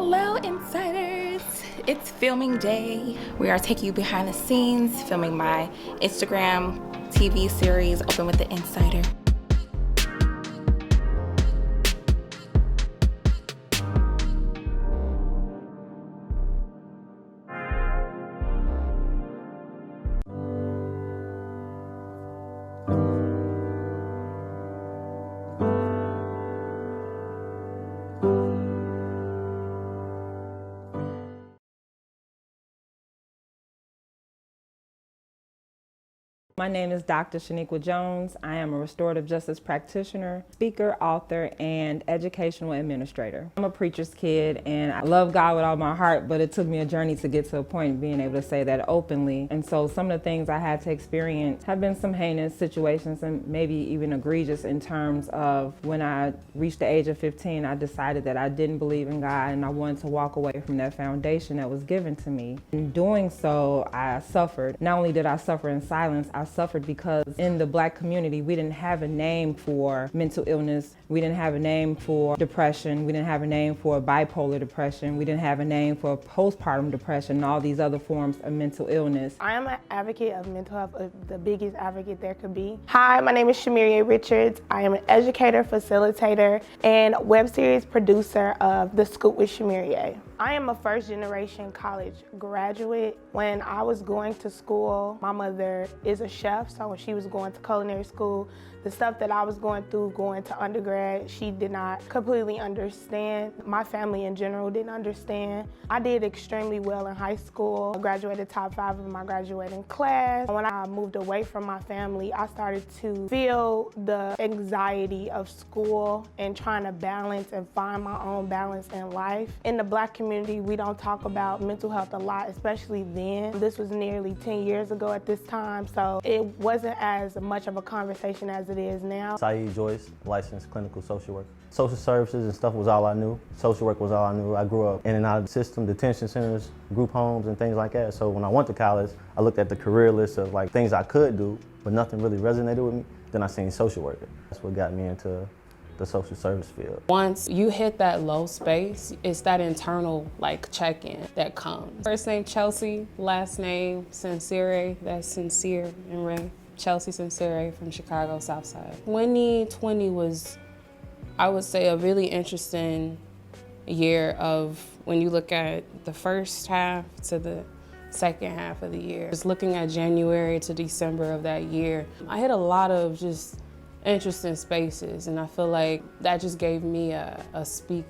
Hello, Insiders! It's filming day. We are taking you behind the scenes, filming my Instagram TV series, Open with the Insider. My name is Dr. Shaniqua Jones. I am a restorative justice practitioner, speaker, author, and educational administrator. I'm a preacher's kid and I love God with all my heart, but it took me a journey to get to a point of being able to say that openly. And so some of the things I had to experience have been some heinous situations and maybe even egregious in terms of when I reached the age of 15, I decided that I didn't believe in God and I wanted to walk away from that foundation that was given to me. In doing so, I suffered. Not only did I suffer in silence, I suffered because in the Black community, we didn't have a name for mental illness. We didn't have a name for depression. We didn't have a name for bipolar depression. We didn't have a name for postpartum depression and all these other forms of mental illness. I am an advocate of mental health, the biggest advocate there could be. Hi, my name is Shamiria Richards. I am an educator, facilitator, and web series producer of The Scoop with Shamiria. I am a first generation college graduate. When I was going to school, my mother is a chef, so when she was going to culinary school, the stuff that I was going through going to undergrad, she did not completely understand. My family in general didn't understand. I did extremely well in high school. I graduated top 5 of my graduating class. When I moved away from my family, I started to feel the anxiety of school and trying to balance and find my own balance in life. In the Black community, we don't talk about mental health a lot, especially then. This was nearly 10 years ago at this time, so it wasn't as much of a conversation as it is now. Saeed Joyce, licensed clinical social worker. Social services and stuff was all I knew. Social work was all I knew. I grew up in and out of the system, detention centers, group homes, and things like that. So when I went to college, I looked at the career list of like things I could do, but nothing really resonated with me. Then I seen social worker. That's what got me into the social service field. Once you hit that low space, it's that internal check-in that comes. First name Chelsea, last name Sincere, that's Sincere and Ray. Chelsea Sincere from Chicago, Southside. 2020 was, I would say, a really interesting year of when you look at the first half to the second half of the year. Just looking at January to December of that year, I hit a lot of just interesting spaces, and I feel like that just gave me a speak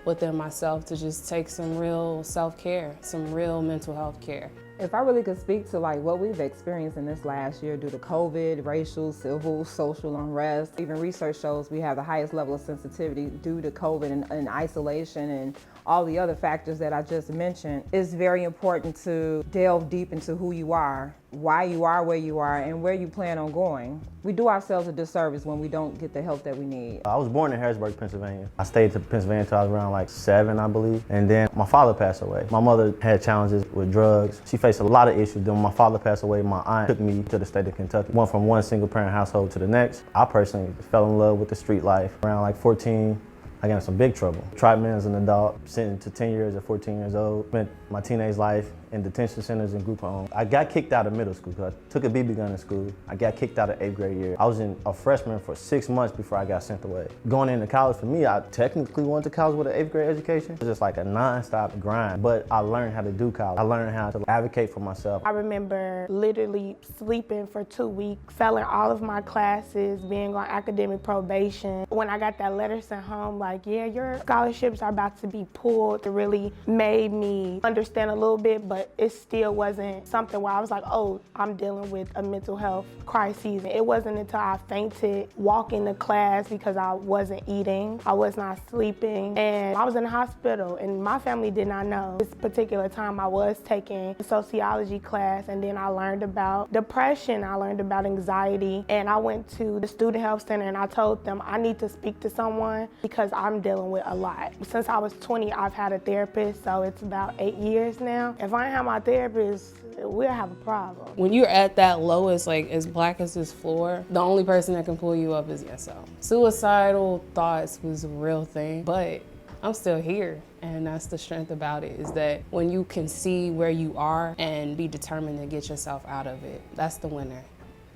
within myself to just take some real self-care, some real mental health care. If I really could speak to what we've experienced in this last year due to COVID, racial, civil, social unrest, even research shows we have the highest level of sensitivity due to COVID and isolation and all the other factors that I just mentioned, it's very important to delve deep into who you are, why you are where you are, and where you plan on going. We do ourselves a disservice when we don't get the help that we need. I was born in Harrisburg, Pennsylvania. I stayed to Pennsylvania until I was around 7, I believe. And then my father passed away. My mother had challenges with drugs. She faced a lot of issues. Then when my father passed away, my aunt took me to the state of Kentucky. Went from one single parent household to the next. I personally fell in love with the street life. Around 14, I got in some big trouble. Tried men as an adult, sentenced to 10 years at 14 years old. Spent my teenage life in detention centers and group homes. I got kicked out of middle school because I took a BB gun in school. I got kicked out of 8th grade year. I was a freshman for 6 months before I got sent away. Going into college for me, I technically went to college with an 8th grade education. It was just like a non-stop grind, but I learned how to do college. I learned how to advocate for myself. I remember literally sleeping for 2 weeks, failing all of my classes, being on academic probation. When I got that letter sent home, yeah, your scholarships are about to be pulled, it really made me understand a little bit, but it still wasn't something where I was like, oh, I'm dealing with a mental health crisis. It wasn't until I fainted walking to class because I wasn't eating, I was not sleeping, and I was in the hospital, and my family did not know. This particular time I was taking a sociology class, and then I learned about depression, I learned about anxiety, and I went to the student health center and I told them I need to speak to someone because I'm dealing with a lot. Since I was 20, I've had a therapist, so it's about 8 years now. If I didn't have my therapist, we'll have a problem. When you're at that lowest, as black as this floor, the only person that can pull you up is yourself. Suicidal thoughts was a real thing, but I'm still here. And that's the strength about it, is that when you can see where you are and be determined to get yourself out of it, that's the winner.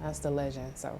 That's the legend. So